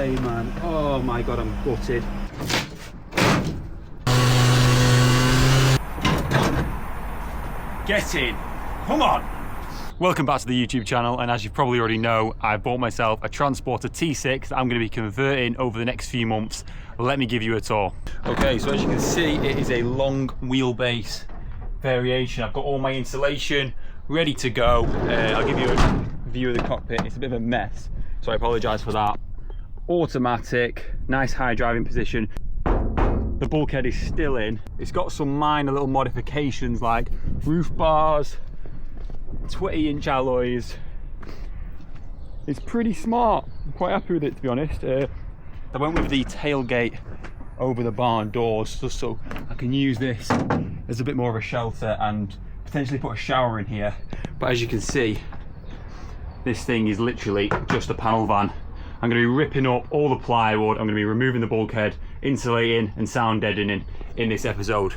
way, man. Oh my God, I'm gutted. Get in, come on. Welcome back to the YouTube channel, and as you probably already know, I bought myself a Transporter T6 that I'm going to be converting over the next few months. Let me give you a tour. Okay, so as you can see, it is a long wheelbase variation. I've got all my insulation ready to go. I'll give you a view of the cockpit. It's a bit of a mess, so I apologise for that. Automatic, nice high driving position. The bulkhead is still in. It's got some minor little modifications like roof bars, 20-inch alloys. It's pretty smart. I'm quite happy with it, to be honest. I went with the tailgate over the barn doors just so I can use this as a bit more of a shelter and potentially put a shower in here. But as you can see, this thing is literally just a panel van. I'm going to be ripping up all the plywood. I'm going to be removing the bulkhead, insulating and sound deadening in this episode.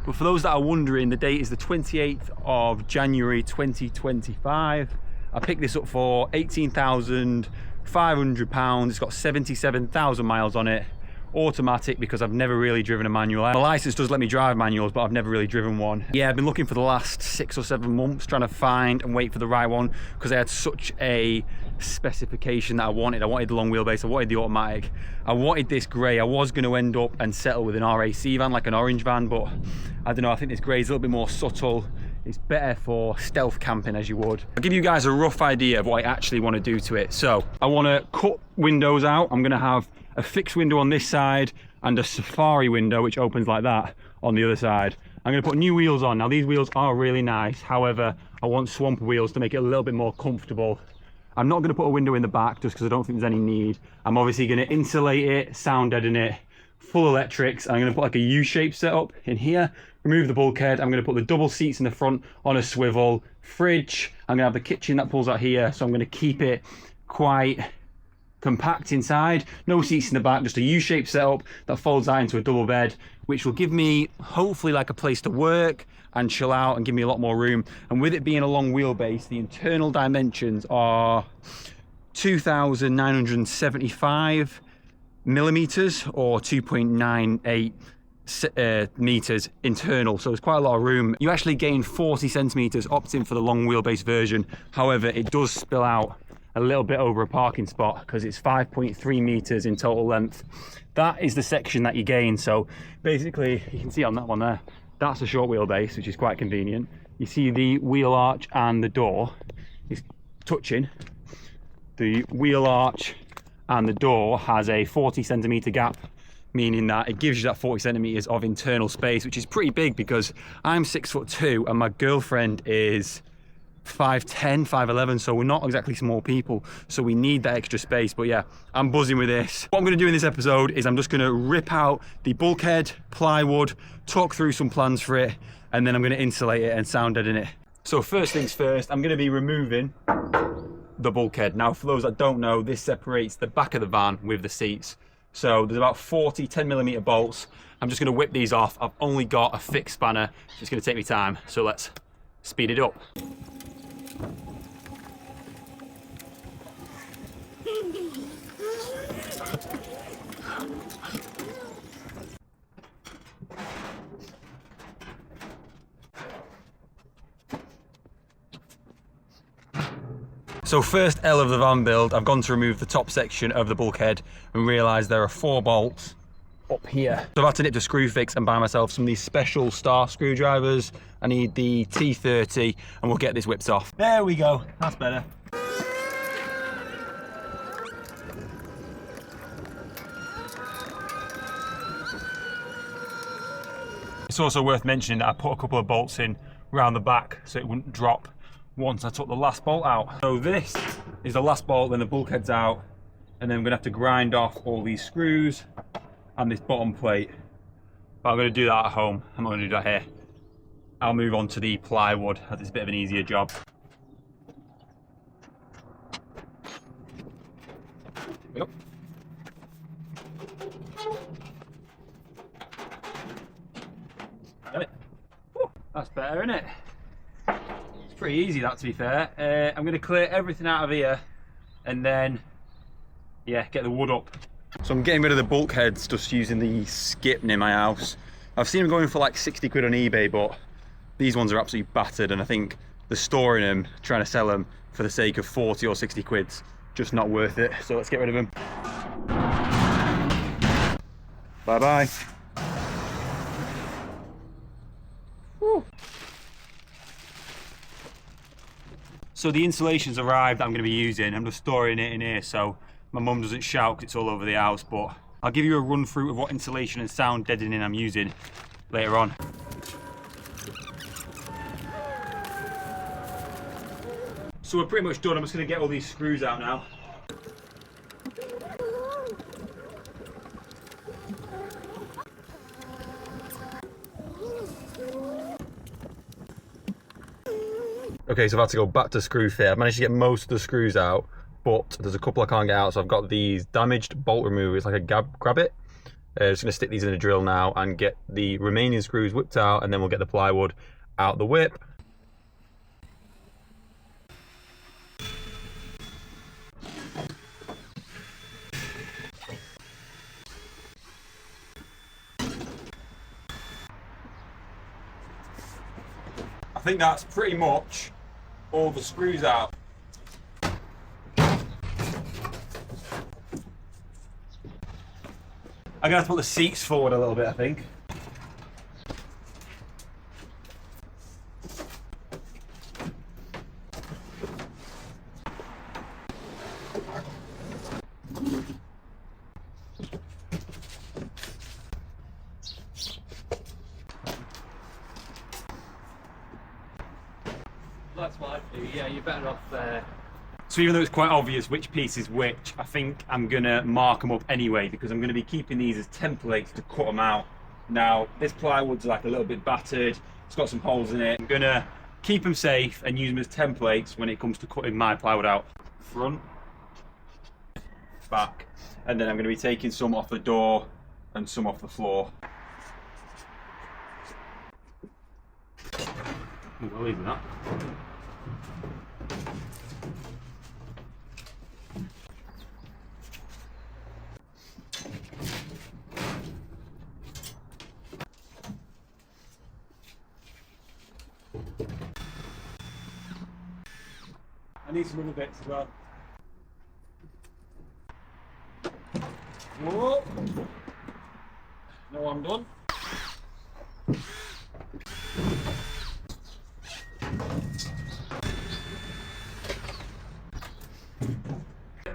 But for those that are wondering, the date is the 28th of January 2025. I picked this up for £18,500. It's got 77,000 miles on it. Automatic, because I've never really driven a manual. My license does let me drive manuals, but I've never really driven one. Yeah, I've been looking for the last 6 or 7 months trying to find and wait for the right one, because I had such a specification that I wanted. I wanted the long wheelbase, I wanted the automatic, I wanted this grey. I was going to end up and settle with an RAC van, like an orange van, but I don't know, I think this grey is a little bit more subtle. It's better for stealth camping, as you would. I'll give you guys a rough idea of what I actually want to do to it. So I want to cut windows out. I'm going to have a fixed window on this side and a safari window which opens like that on the other side. I'm going to put new wheels on. Now these wheels are really nice, however I want swamp wheels to make it a little bit more comfortable. I'm not going to put a window in the back just because I don't think there's any need. I'm obviously going to insulate it, sound deaden it, full electrics. I'm going to put like a U-shaped setup in here, remove the bulkhead. I'm going to put the double seats in the front on a swivel, fridge. I'm going to have the kitchen that pulls out here, so I'm going to keep it quite compact inside. No seats in the back, just a U-shaped setup that folds out into a double bed, which will give me hopefully like a place to work and chill out and give me a lot more room. And with it being a long wheelbase, the internal dimensions are 2,975 millimeters or 2.98 meters internal, so there's quite a lot of room. You actually gain 40 centimeters opting for the long wheelbase version. However, it does spill out a little bit over a parking spot because it's 5.3 meters in total length. That is the section that you gain. So basically, you can see on that one there, that's a short wheelbase, which is quite convenient. You see the wheel arch and the door is touching. The wheel arch and the door has a 40 centimeter gap, meaning that it gives you that 40 centimeters of internal space, which is pretty big because I'm 6'2" and my girlfriend is 5'10", 5'11", so we're not exactly small people, so we need that extra space. But yeah, I'm buzzing with this. What I'm going to do in this episode is I'm just going to rip out the bulkhead, plywood, talk through some plans for it, and then I'm going to insulate it and sound deaden it. So first things first, I'm going to be removing the bulkhead. Now for those that don't know, this separates the back of the van with the seats. So there's about 40 10mm bolts. I'm just going to whip these off. I've only got a fixed spanner, so it's going to take me time, so let's speed it up. So first L of the van build, I've gone to remove the top section of the bulkhead and realised there are 4 bolts up here. So I've had to nip to screw fix and buy myself some of these special star screwdrivers. I need the T30 and we'll get this whipped off. There we go, that's better. It's also worth mentioning that I put a couple of bolts in around the back so it wouldn't drop once I took the last bolt out. So this is the last bolt, then the bulkhead's out, and then I'm gonna have to grind off all these screws and this bottom plate. But I'm gonna do that at home. I'm not gonna do that here. I'll move on to the plywood as it's a bit of an easier job. Yep. Got it. Woo, that's better, isn't it? It's pretty easy, that, to be fair. I'm going to clear everything out of here and then, yeah, get the wood up So I'm getting rid of the bulkheads just using the skip near my house. I've seen them going for like 60 quid on eBay, but these ones are absolutely battered, and I think the storing them, trying to sell them for the sake of 40 or 60 quid's just not worth it. So let's get rid of them. Bye bye. Woo. So the insulation's arrived that I'm going to be using. I'm just storing it in here so my mum doesn't shout because it's all over the house, but I'll give you a run through of what insulation and sound deadening I'm using later on. So we're pretty much done. I'm just going to get all these screws out now. Okay, so I've had to go back to screw fit. I've managed to get most of the screws out, but there's a couple I can't get out. So I've got these damaged bolt removers, like a grab it. Just gonna stick these in a drill now and get the remaining screws whipped out, and then we'll get the plywood out the whip. I think that's pretty much all the screws out. I'm gonna have to put the seats forward a little bit, I think. That's what I'd do, yeah, you're better off there. So even though it's quite obvious which piece is which, I think I'm gonna mark them up anyway, because I'm gonna be keeping these as templates to cut them out. Now, this plywood's like a little bit battered, it's got some holes in it. I'm gonna keep them safe and use them as templates when it comes to cutting my plywood out. Front, back, and then I'm gonna be taking some off the door and some off the floor. I'll leave that. I need some other bits as well. Whoa. No, I'm done.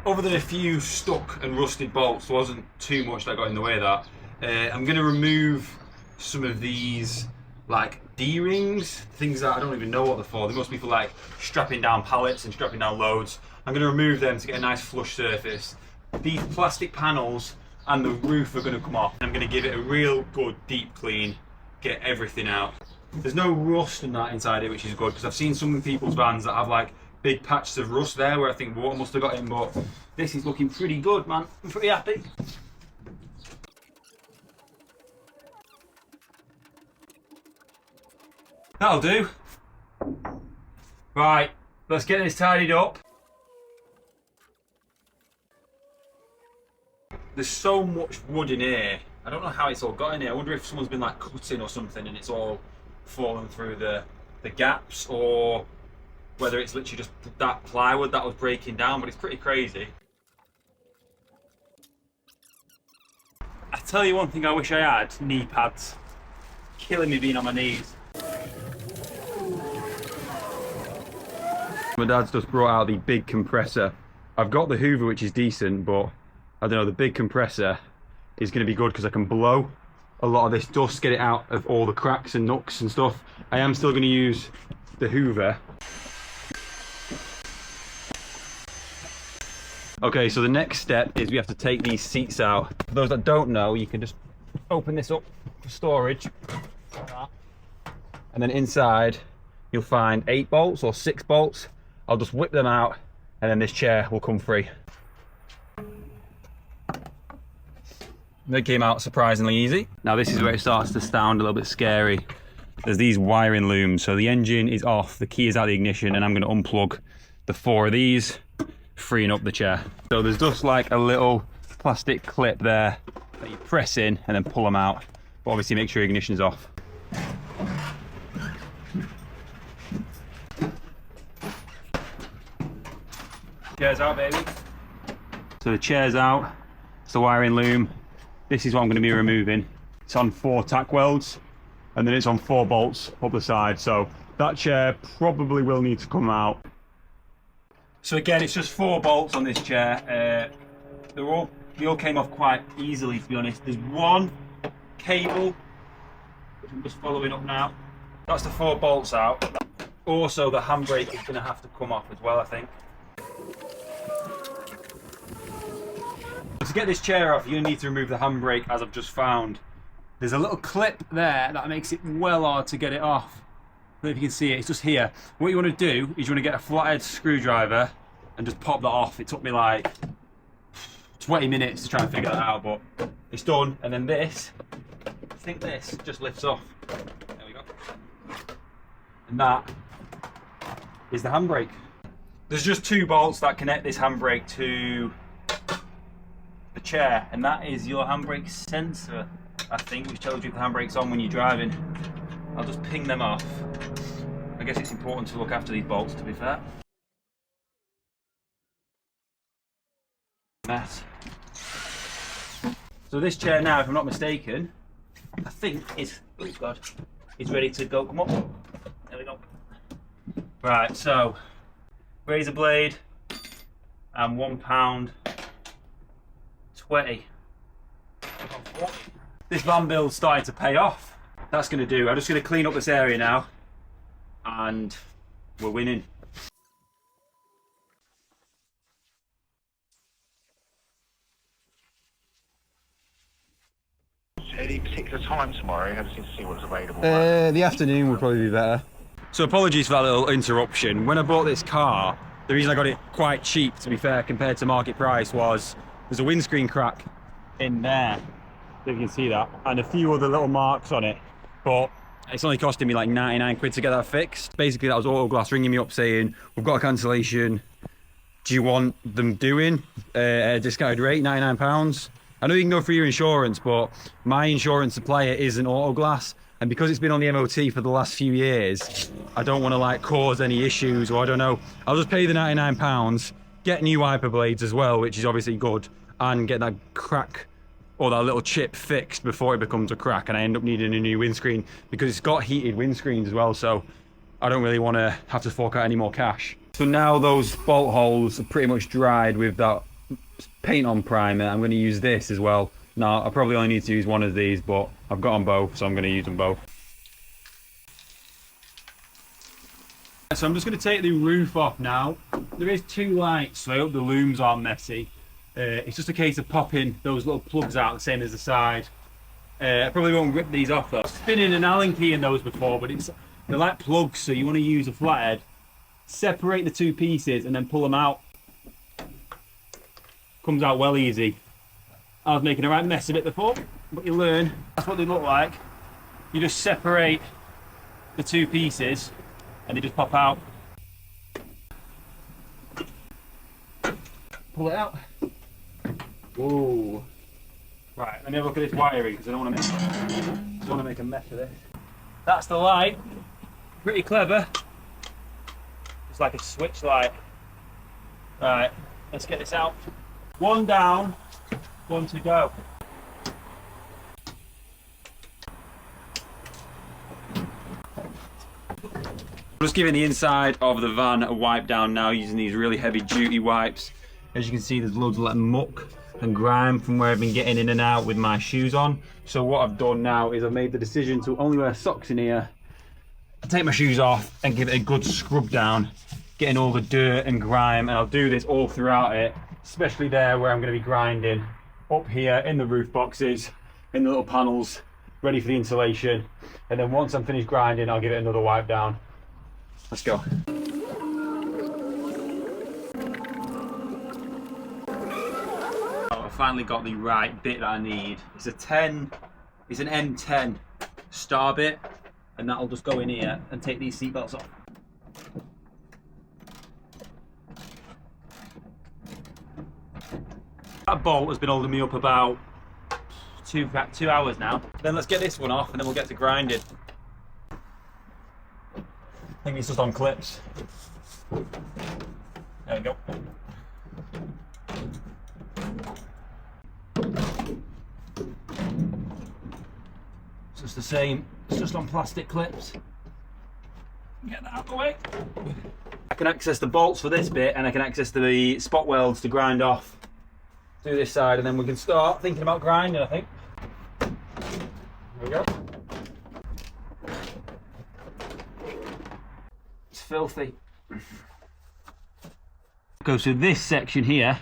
Other than a few stuck and rusted bolts, there wasn't too much that got in the way of that. I'm going to remove some of these like D-rings, things that I don't even know what they're for. They must be for like strapping down pallets and strapping down loads. I'm going to remove them to get a nice flush surface. These plastic panels and the roof are going to come off. I'm going to give it a real good deep clean, get everything out. There's no rust and that inside it, which is good, because I've seen some people's vans that have like big patches of rust there where I think water must have got in, but this is looking pretty good, man. I'm pretty happy. That'll do. Right, let's get this tidied up. There's so much wood in here. I don't know how it's all got in here. I wonder if someone's been like cutting or something and it's all fallen through the gaps, or whether it's literally just that plywood that was breaking down, but it's pretty crazy. I tell you one thing I wish I had, knee pads. Killing me being on my knees. My dad's just brought out the big compressor. I've got the Hoover, which is decent, but I don't know, the big compressor is going to be good because I can blow a lot of this dust, get it out of all the cracks and nooks and stuff. I am still going to use the Hoover. Okay, so the next step is we have to take these seats out. For those that don't know, you can just open this up for storage, like that. And then inside you'll find 8 bolts or 6 bolts. I'll just whip them out and then this chair will come free. They came out surprisingly easy. Now this is where it starts to sound a little bit scary. There's these wiring looms, so the engine is off, the key is out of the ignition, and I'm going to unplug the 4 of these, freeing up the chair. So there's just like a little plastic clip there that you press in and then pull them out. But obviously make sure your ignition's off. Chair's out, baby. So the chair's out. It's the wiring loom. This is what I'm going to be removing. It's on 4 tack welds, and then it's on 4 bolts up the side. So that chair probably will need to come out. So again, it's just 4 bolts on this chair. They all came off quite easily, to be honest. There's one cable, which I'm just following up now. That's the 4 bolts out. Also, the handbrake is going to have to come off as well, I think. To get this chair off, you're going to need to remove the handbrake, as I've just found. There's a little clip there that makes it well hard to get it off. I don't know if you can see it, it's just here. What you want to do is you want to get a flathead screwdriver and just pop that off. It took me like 20 minutes to try and figure that out, but it's done. And then this, I think this just lifts off. There we go. And that is the handbrake. There's just 2 bolts that connect this handbrake to the chair, and that is your handbrake sensor, I think, which tells you if the handbrake's on when you're driving. I'll just ping them off. I guess it's important to look after these bolts, to be fair. Mess. So this chair now, if I'm not mistaken, I think is, oh God, is ready to go. Come on. There we go. Right, so razor blade and £1.20. This van build's starting to pay off. That's going to do. I'm just going to clean up this area now, and we're winning. Any particular time tomorrow? I just need to see what's available. The afternoon would probably be better. So apologies for that little interruption. When I bought this car, the reason I got it quite cheap, to be fair, compared to market price, was there's a windscreen crack in there, if you can see that, and a few other little marks on it, but it's only costing me like 99 quid to get that fixed. Basically, that was Auto Glass ringing me up saying, we've got a cancellation, do you want them doing a discounted rate, £99? I know you can go through your insurance, but my insurance supplier isn't Auto Glass, and because it's been on the MOT for the last few years, I don't want to like cause any issues, or I don't know. I'll just pay the £99, get new wiper blades as well, which is obviously good, and get that crack or that little chip fixed before it becomes a crack, and I end up needing a new windscreen because it's got heated windscreens as well, so I don't really want to have to fork out any more cash. So now those bolt holes are pretty much dried with that paint on primer. I'm going to use this as well. Now I probably only need to use one of these, but I've got them both, so I'm going to use them both. So I'm just going to take the roof off now. There is 2 lights, so I hope the looms aren't messy. It's just a case of popping those little plugs out the same as the side. I probably won't rip these off though. I've spinning an Allen key in those before, but they're like plugs, so you want to use a flathead, separate the 2 pieces and then pull them out. Comes out well easy. I was making a right mess of it before, but you learn. That's what they look like. You just separate the 2 pieces and they just pop out. Pull it out. Whoa. Right, let me have a look at this wiring because I don't want to make a mess of this. That's the light. Pretty clever. It's like a switch light. Right, let's get this out. 1 down, 1 to go. I'm just giving the inside of the van a wipe down now using these really heavy duty wipes. As you can see, there's loads of like muck and grime from where I've been getting in and out with my shoes on. So what I've done now is I've made the decision to only wear socks in here, take my shoes off and give it a good scrub down, getting all the dirt and grime, and I'll do this all throughout it, especially there where I'm going to be grinding, up here in the roof boxes, in the little panels, ready for the insulation. And then once I'm finished grinding, I'll give it another wipe down. Let's go. I finally got the right bit that I need. It's an M10 star bit, and that'll just go in here and take these seat belts off. That bolt has been holding me up about two hours now. Then let's get this one off and then we'll get to grinding. I think it's just on clips. There we go. It's just the same, it's just on plastic clips. Get that out of the way. I can access the bolts for this bit and I can access the spot welds to grind off. Do this side and then we can start thinking about grinding, I think. There we go. It's filthy. Okay, so this section here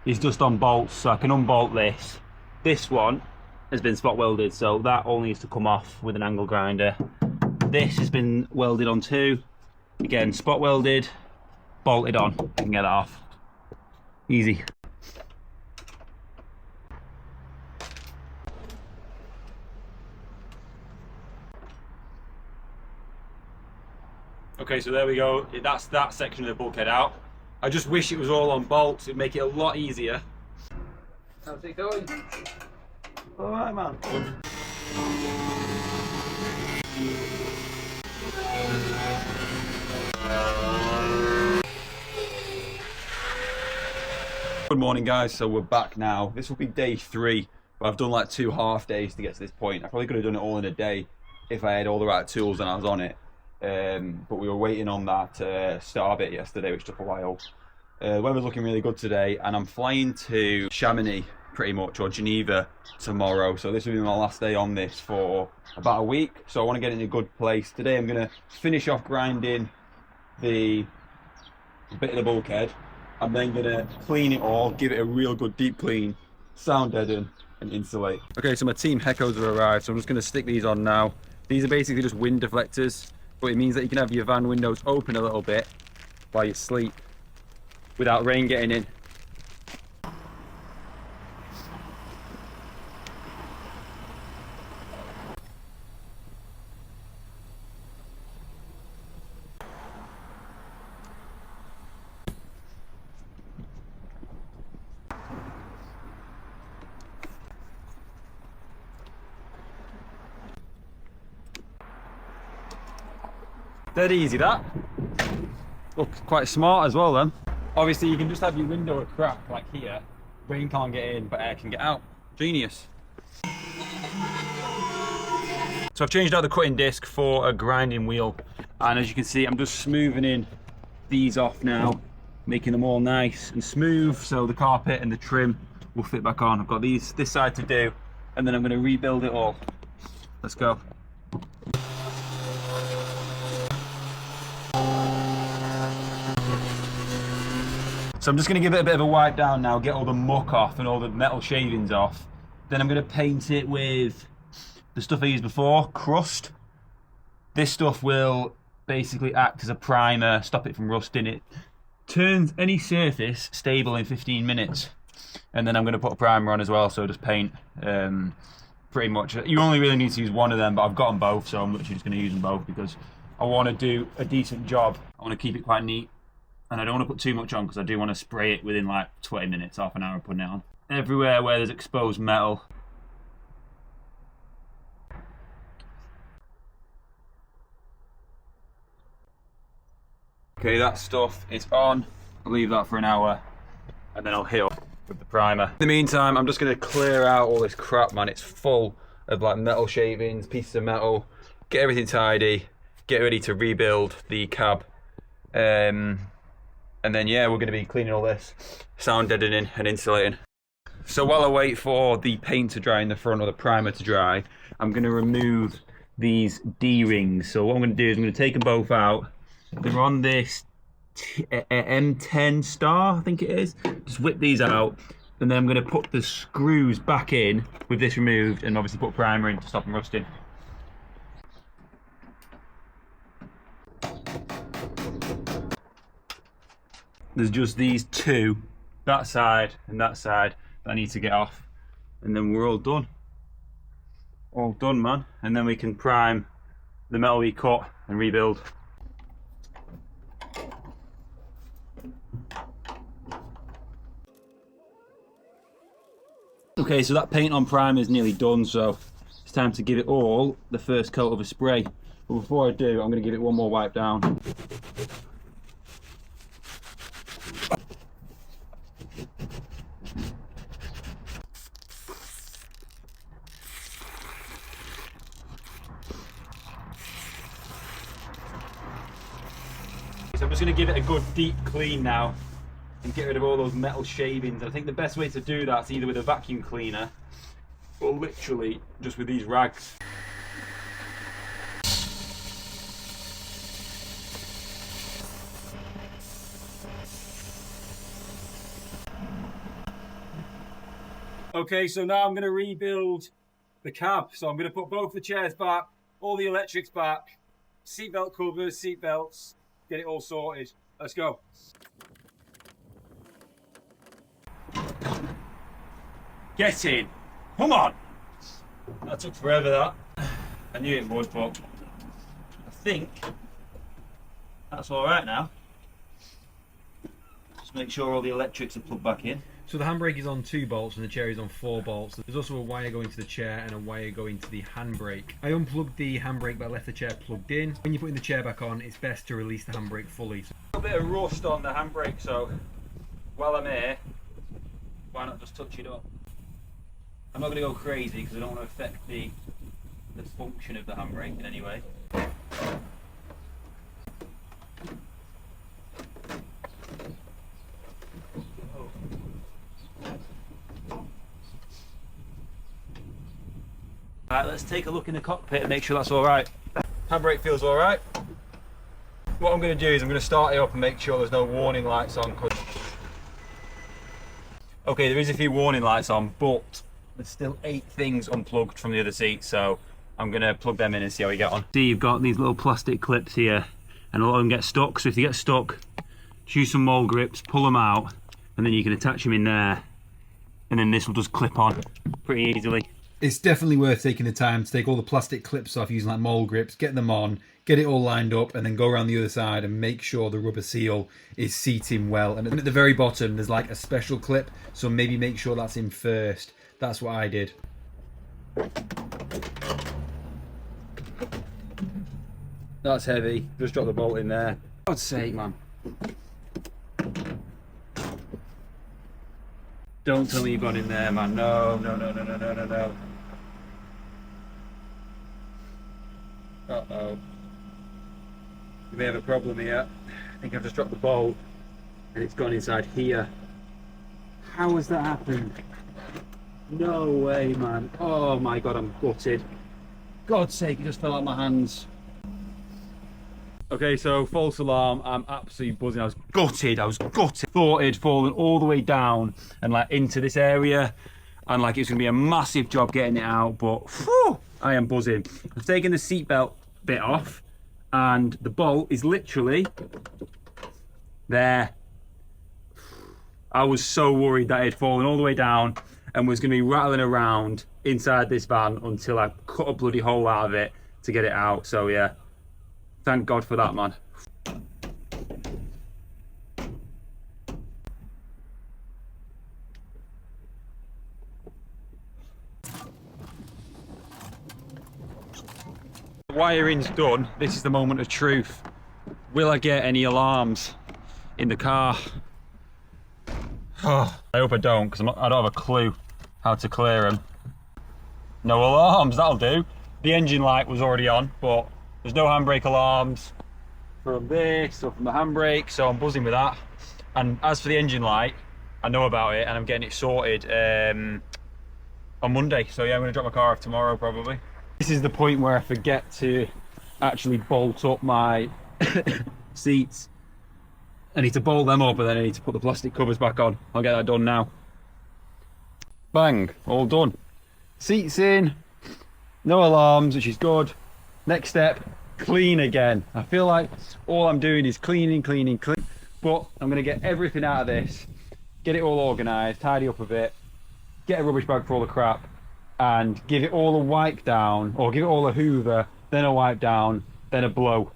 is just on bolts, so I can unbolt this. This one has been spot welded, so that all needs to come off with an angle grinder. This has been welded on too. Again, spot welded, bolted on. I can get that off. Easy. Okay, so there we go. That's that section of the bulkhead out. I just wish it was all on bolts. It'd make it a lot easier. How's it going? All right, man. Good morning, guys. So we're back now. This will be day 3, but I've done like 2 half days to get to this point. I probably could have done it all in a day if I had all the right tools and I was on it. But we were waiting on that star bit yesterday, which took a while. The weather's looking really good today, and I'm flying to Chamonix pretty much, or Geneva tomorrow. So this will be my last day on this for about a week. So I want to get in a good place. Today I'm going to finish off grinding the bit of the bulkhead. I'm then going to clean it all, give it a real good deep clean, sound deaden, and insulate. Okay, so my team Heckos have arrived, so I'm just going to stick these on now. These are basically just wind deflectors, but it means that you can have your van windows open a little bit while you sleep without rain getting in. Dead easy, that. Look, quite smart as well then. Obviously you can just have your window a crack like here. Rain can't get in, but air can get out. Genius. So I've changed out the cutting disc for a grinding wheel. And as you can see, I'm just smoothing in these off now, making them all nice and smooth so the carpet and the trim will fit back on. I've got this side to do, and then I'm going to rebuild it all. Let's go. So I'm just going to give it a bit of a wipe down now, get all the muck off and all the metal shavings off. Then I'm going to paint it with the stuff I used before, crust. This stuff will basically act as a primer, stop it from rusting. It turns any surface stable in 15 minutes. And then I'm going to put a primer on as well, so just paint pretty much. You only really need to use one of them, but I've got them both, so I'm literally just going to use them both because I want to do a decent job. I want to keep it quite neat. And I don't want to put too much on because I do want to spray it within like 20 minutes, half an hour of putting it on. Everywhere where there's exposed metal. Okay, that stuff is on. I'll leave that for an hour and then I'll hit up with the primer. In the meantime, I'm just going to clear out all this crap, man. It's full of like metal shavings, pieces of metal. Get everything tidy, get ready to rebuild the cab. And then yeah, we're going to be cleaning all this, sound deadening and insulating. So while I wait for the paint to dry in the front or the primer to dry, I'm going to remove these D-rings. So what I'm going to do is I'm going to take them both out. They're on this M10 star, I think it is. Just whip these out, and then I'm going to put the screws back in with this removed and obviously put primer in to stop them rusting. There's just these two, that side and that side, that I need to get off, and then we're all done. All done, man. And then we can prime the metal we cut and rebuild. Okay, so that paint on primer is nearly done, so it's time to give it all the first coat of a spray. But before I do, I'm going to give it one more wipe down. So I'm just going to give it a good deep clean now and get rid of all those metal shavings. I think the best way to do that is either with a vacuum cleaner or literally just with these rags. Okay, so now I'm going to rebuild the cab. So I'm going to put both the chairs back, all the electrics back, seatbelt covers, seat belts, get it all sorted. Let's go. Get in. Come on. That took forever, that. I knew it would, but I think that's all right now. Just make sure all the electrics are plugged back in. So the handbrake is on 2 bolts and the chair is on 4 bolts. There's also a wire going to the chair and a wire going to the handbrake. I unplugged the handbrake but I left the chair plugged in. When you're putting the chair back on, it's best to release the handbrake fully. A bit of rust on the handbrake, so while I'm here, why not just touch it up? I'm not going to go crazy because I don't want to affect the function of the handbrake in any way. Right, let's take a look in the cockpit and make sure that's alright. Handbrake feels alright. What I'm going to do is I'm going to start it up and make sure there's no warning lights on. Okay, there is a few warning lights on, but there's still 8 things unplugged from the other seat, so I'm going to plug them in and see how we get on. See, you've got these little plastic clips here, and a lot of them get stuck, so if you get stuck, choose some mole grips, pull them out, and then you can attach them in there, and then this will just clip on pretty easily. It's definitely worth taking the time to take all the plastic clips off using like mole grips, get them on, get it all lined up, and then go around the other side and make sure the rubber seal is seating well. And at the very bottom there's like a special clip, so maybe make sure that's in first. That's what I did. That's heavy. Just drop the bolt in there. For God's sake, man. Don't tell me you've gone in there, man. No, no, no, no, no, no, no, no. Uh-oh. We may have a problem here. I think I've just dropped the bolt and it's gone inside here. How has that happened? No way, man. Oh my God, I'm gutted. God's sake, it just fell out of my hands. Okay, so false alarm. I'm absolutely buzzing. I was gutted. Thought it'd fallen all the way down and like into this area, and like it's gonna be a massive job getting it out. But whew, I am buzzing. I've taken the seatbelt bit off, and the bolt is literally there. I was so worried that it had fallen all the way down and was gonna be rattling around inside this van until I cut a bloody hole out of it to get it out. So yeah. Thank God for that, man. The wiring's done. This is the moment of truth. Will I get any alarms in the car? Oh, I hope I don't, because I don't have a clue how to clear them. No alarms, that'll do. The engine light was already on, but there's no handbrake alarms from this or from the handbrake, so I'm buzzing with that. And as for the engine light, I know about it and I'm getting it sorted on Monday. So yeah, I'm going to drop my car off tomorrow probably. This is the point where I forget to actually bolt up my seats. I need to bolt them up and then I need to put the plastic covers back on. I'll get that done now. Bang, all done. Seats in, no alarms, which is good. Next step, clean again. I feel like all I'm doing is cleaning, but I'm gonna get everything out of this, get it all organized, tidy up a bit, get a rubbish bag for all the crap, and give it all a wipe down, or give it all a hoover, then a wipe down, then a blow.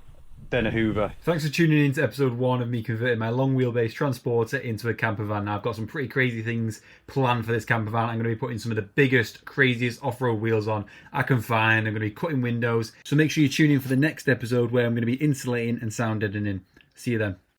than a Hoover. Thanks for tuning in to episode 1 of me converting my long wheelbase transporter into a camper van. Now, I've got some pretty crazy things planned for this camper van. I'm going to be putting some of the biggest, craziest off-road wheels on I can find. I'm going to be cutting windows. So make sure you tune in for the next episode where I'm going to be insulating and sound deadening. See you then.